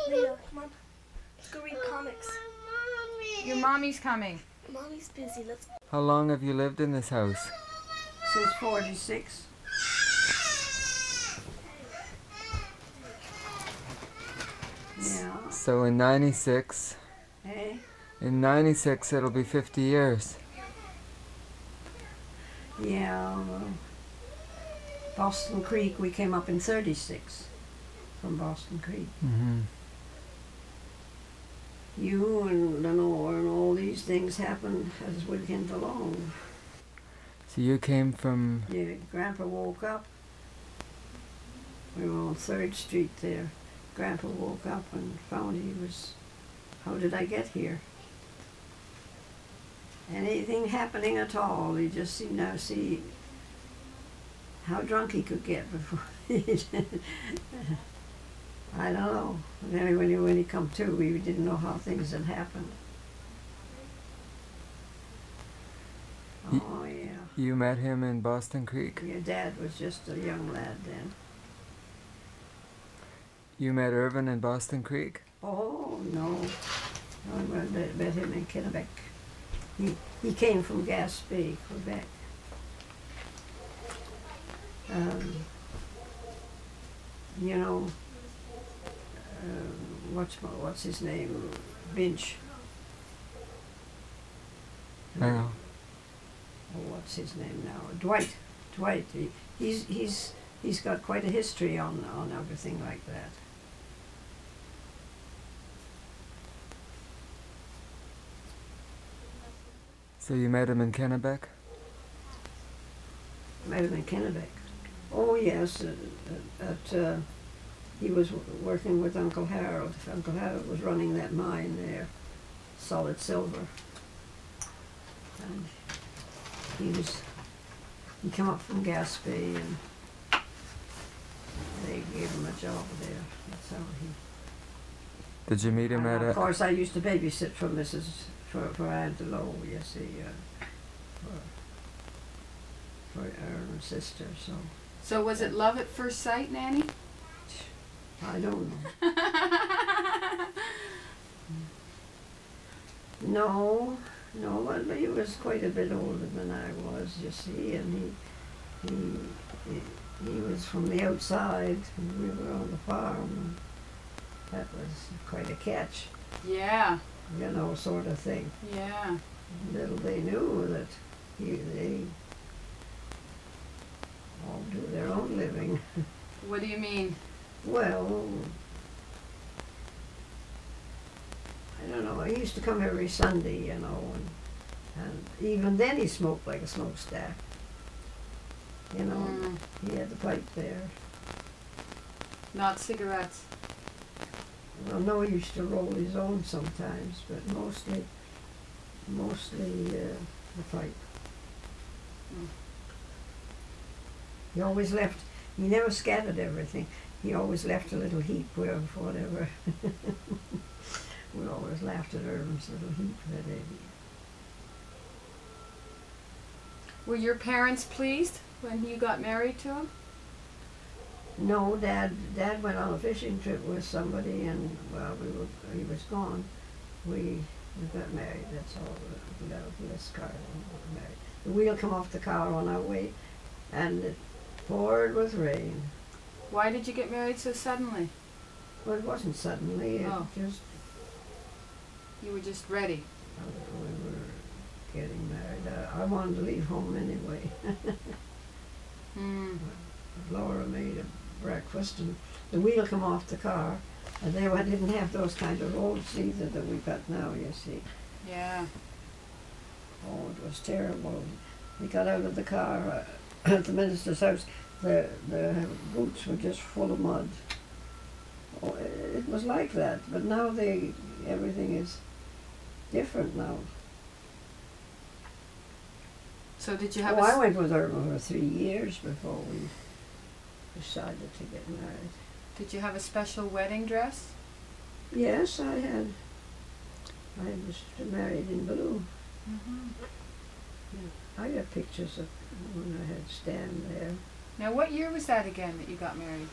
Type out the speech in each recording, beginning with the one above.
Leo, come on. Go read comics. Your mommy's coming. Mommy's busy. Let's. How long have you lived in this house? Since 46. Yeah. So in 96, Hey? in 96 it'll be 50 years. Yeah. Boston Creek, we came up in 36 from Boston Creek. Mm-hmm. You and Lenore and all these things happened as we went along. So you came from... Yeah, Grandpa woke up. We were on 3rd Street there. Grandpa woke up and found he was... How did I get here? Anything happening at all, he just seemed to see how drunk he could get before he... I don't know. And then when he come to, we didn't know how things had happened. Oh, yeah. You met him in Boston Creek? Your dad was just a young lad then. You met Irvin in Boston Creek? Oh, no. I met him in Kennebec. He came from Gaspé, Quebec. You know, what's his name? Binch. I know. Oh, what's his name now? Dwight. He's got quite a history on everything like that. So you met him in Kennebec? Met him in Kennebec. Oh yes, he was working with Uncle Harold. Uncle Harold was running that mine there, Solid Silver. And he came up from Gaspé and they gave him a job there. That's how he... Did you meet him at Of course I used to babysit for for Aunt Lo, you see, for her sister, so... So was it love at first sight, Nanny? I don't know. No, but he was quite a bit older than I was, you see, and he was from the outside, and we were on the farm, and that was quite a catch. Yeah. You know, sort of thing. Yeah. Little they knew that they all do their own living. What do you mean? Well, I don't know. He used to come every Sunday, you know, and even then he smoked like a smokestack. You know, he had the pipe there. Not cigarettes. Well, no, he used to roll his own sometimes, but mostly the pipe. He always left. He never scattered everything. He always left a little heap where whatever. We always laughed at Irvin's little heap that day. Were your parents pleased when you got married to him? No, Dad went on a fishing trip with somebody, and while he was gone, we got married. That's all. We got off this car and got married. The wheel come off the car on our way, and it poured with rain. Why did you get married so suddenly? Well, it wasn't suddenly. It just... You were just ready. We were getting married. I wanted to leave home anyway. Laura made a breakfast, and the wheel come off the car, and they didn't have those kind of roads either that we got now, you see. Yeah. Oh, it was terrible. We got out of the car at the minister's house. The boots were just full of mud. Oh, it was like that, but now everything is different now. So did you have I went with her for 3 years before we decided to get married. Did you have a special wedding dress? Yes, I had. I was married in blue. Yeah. I got pictures of when I had Stan there. Now what year was that again that you got married?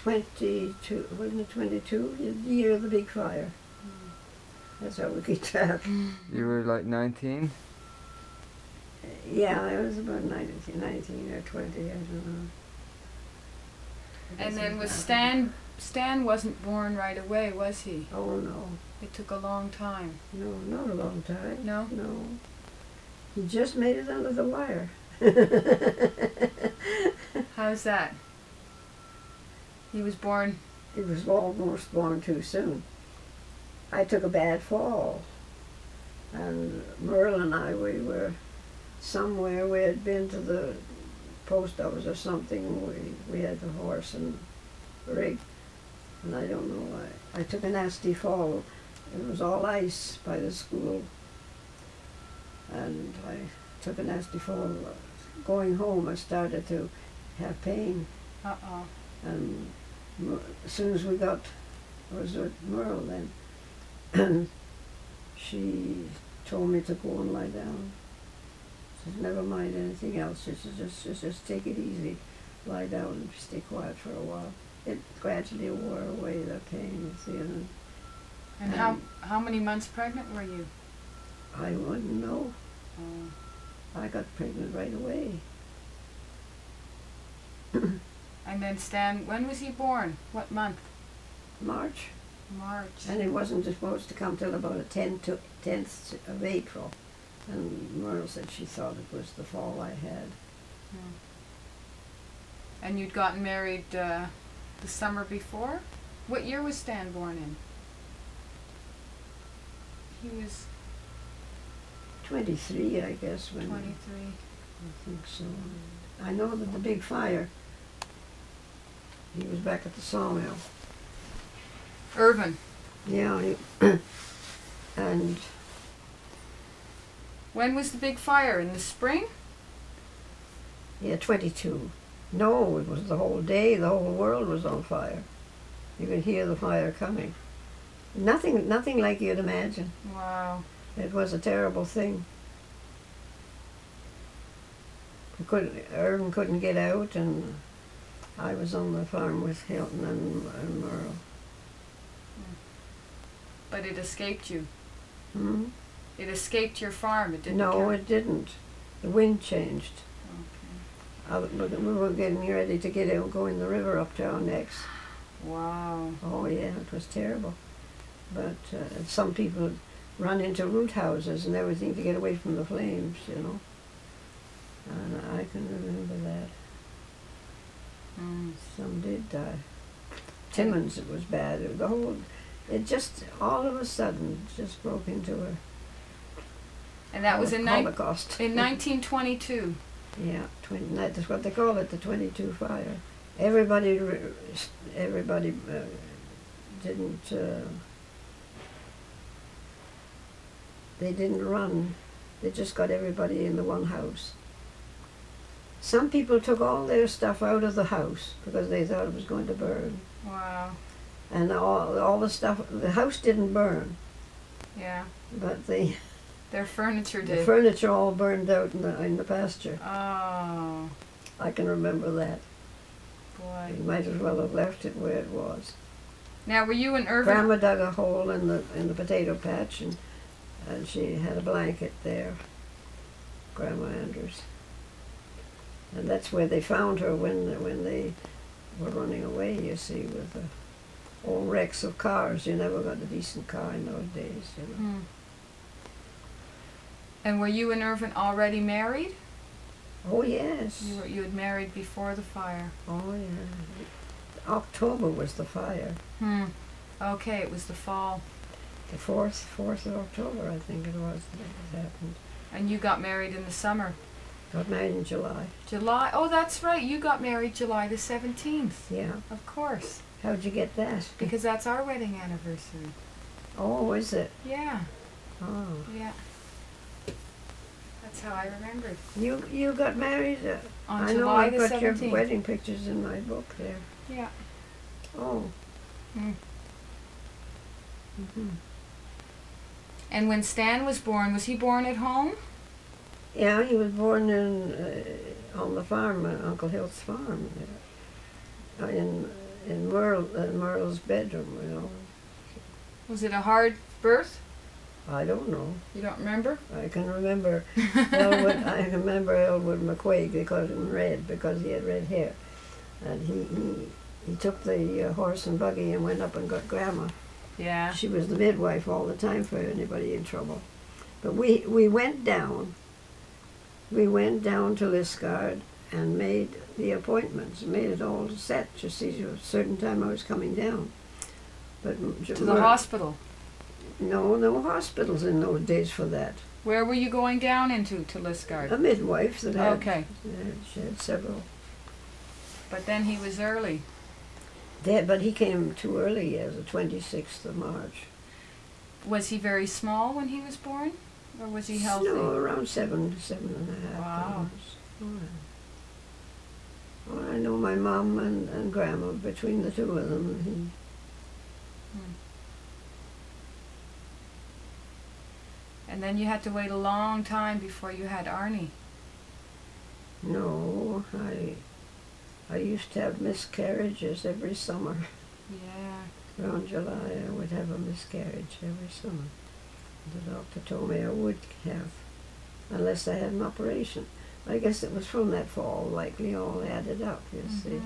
22, wasn't it 22? The year of the big fire. That's how we keep track. You were like 19? Yeah, I was about 19 or 20, I don't know. And then was Stan wasn't born right away, was he? Oh, no. It took a long time. No, not a long time. No? No. He just made it under the wire. How's that? He was born... He was almost born too soon. I took a bad fall. And Merle and I, we were somewhere, we had been to the post office or something. We had the horse and rig. And I don't know why. I took a nasty fall. It was all ice by the school. And I took a nasty fall. Going home, I started to have pain. Uh-oh. And as soon as we got, I was with Merle then, she told me to go and lie down. She said, never mind anything else. She said, just take it easy. Lie down and stay quiet for a while. It gradually wore away, the pain, you see. And how many months pregnant were you? I wouldn't know. Oh. I got pregnant right away. And then Stan, when was he born? What month? March. March. And he wasn't supposed to come till about the 10th of April. And Merle said she thought it was the fall I had. Hmm. And you'd gotten married the summer before? What year was Stan born in? He was 23, I guess. When 23. I think so. I know that the big fire, he was back at the sawmill. Irvin. Yeah, and When was the big fire? In the spring? yeah, 22. No, it was the whole day. The whole world was on fire. You could hear the fire coming. Nothing like you'd imagine. Wow. It was a terrible thing. Irvin couldn't get out, and I was on the farm with Hilton and Merle. But it escaped you. Hmm? It escaped your farm. It didn't. No, count. it didn't. The wind changed. We were getting ready to get out and go in the river up to our necks. Wow. Oh yeah, it was terrible. But some people run into root houses and everything to get away from the flames, you know. And I can remember that. Mm. Some did die. Timmins, it was bad. It just all of a sudden just broke into a And that was in Holocaust. in 1922. Yeah, that's what they call it, the 22 fire. Everybody didn't. They didn't run. They just got everybody in the one house. Some people took all their stuff out of the house because they thought it was going to burn. Wow. And all the stuff, the house didn't burn, Yeah. but Their furniture the did. furniture all burned out in the pasture. Oh, I can remember that. boy. You might as well have left it where it was. Now, were you and Irvin? Grandma dug a hole in the potato patch, and she had a blanket there. Grandma Andrews. And that's where they found her when they were running away, you see, with the old wrecks of cars. You never got a decent car in those days, you know. Hmm. And were you and Irvin already married? Oh, yes. You had married before the fire. Oh, yeah. October was the fire. Hmm. Okay, it was the fall. The 4th of October, I think it was, that it happened. And you got married in the summer. Got married in July. July? Oh, that's right. You got married July the 17th. Yeah. Of course. How'd you get that? Because that's our wedding anniversary. Oh, is it? Yeah. Oh. Yeah. That's how I remembered. You got married? On I know July I've the got 17th. your wedding pictures in my book there. Yeah. Oh. Hmm. Mm-hmm. And when Stan was he born at home? Yeah, he was born in on the farm, Uncle Hilt's farm, in Merle's bedroom, you know. Was it a hard birth? I don't know. You don't remember? I can remember Elwood. I remember Elwood McQuaig. They called him Red because he had red hair, and he took the horse and buggy and went up and got Grandma. Yeah. She was the midwife all the time for anybody in trouble. But we went down. We went down to Liscard and made the appointments, made it all set. You see, a certain time I was coming down. But To the hospital? No hospitals in those days for that. Where were you going down into, to Liscard? A midwife that had, Okay. She had several. But then he was early. But he came too early as the 26th of March. Was he very small when he was born? Or was he healthy? No, around 7.5 Wow. pounds. Well, I know my mom and Grandma, between the two of them. And then you had to wait a long time before you had Arnie. No, I used to have miscarriages every summer. Yeah. Around July I would have a miscarriage every summer. The doctor told me I would have, unless I had an operation. I guess it was from that fall, likely all added up, you see.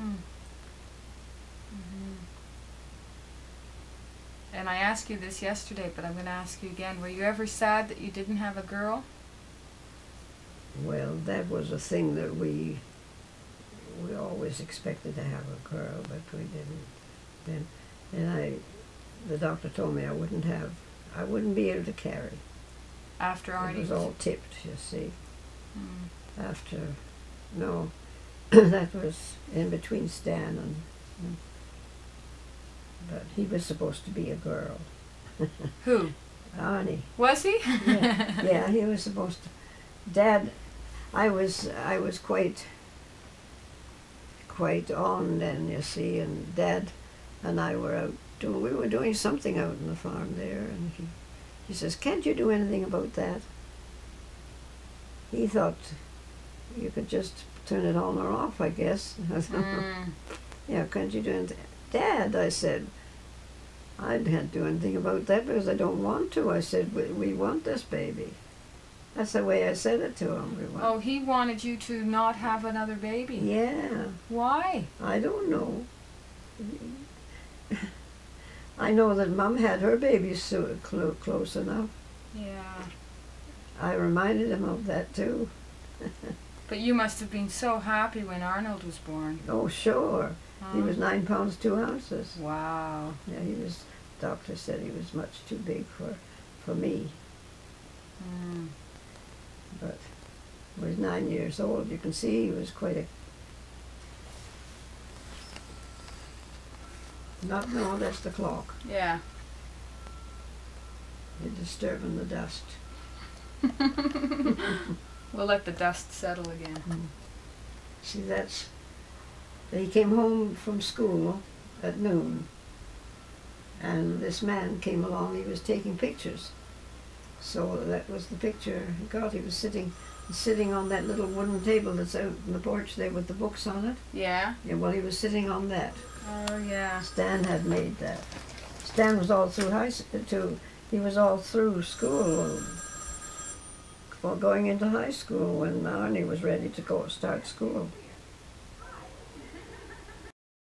And I asked you this yesterday, but I'm going to ask you again. Were you ever sad that you didn't have a girl? Well, that was a thing that we always expected to have a girl, but we didn't. And the doctor told me I wouldn't be able to carry. After Arnie It was all tipped, you see. Mm. No, that was in between Stan and but he was supposed to be a girl. Who? Arnie. Was he? Yeah, he was supposed to. Dad, I was quite on then, you see, and Dad and I were out we were doing something out in the farm there, and he says, "Can't you do anything about that?" He thought you could just turn it on or off, I guess. Yeah, can't you do anything? Dad, I said, I can't do anything about that because I don't want to. I said, we want this baby. That's the way I said it to him. Oh, he wanted you to not have another baby? Yeah. Why? I don't know. I know that Mum had her babies so close enough. Yeah. I reminded him of that too. But you must have been so happy when Arnold was born. Oh, sure. He was 9 pounds 2 ounces. Wow. Yeah, doctor said he was much too big for me. But he was 9 years old. You can see he was quite a... No, that's the clock. Yeah. You're disturbing the dust. We'll let the dust settle again. See, he came home from school at noon, and this man came along. He was taking pictures. So that was the picture he got. He was sitting on that little wooden table that's out in the porch there with the books on it. Yeah? Yeah, well, he was sitting on that. Oh, yeah. Stan had made that. Stan was all through he was all through school, well, going into high school when Arnie was ready to start school.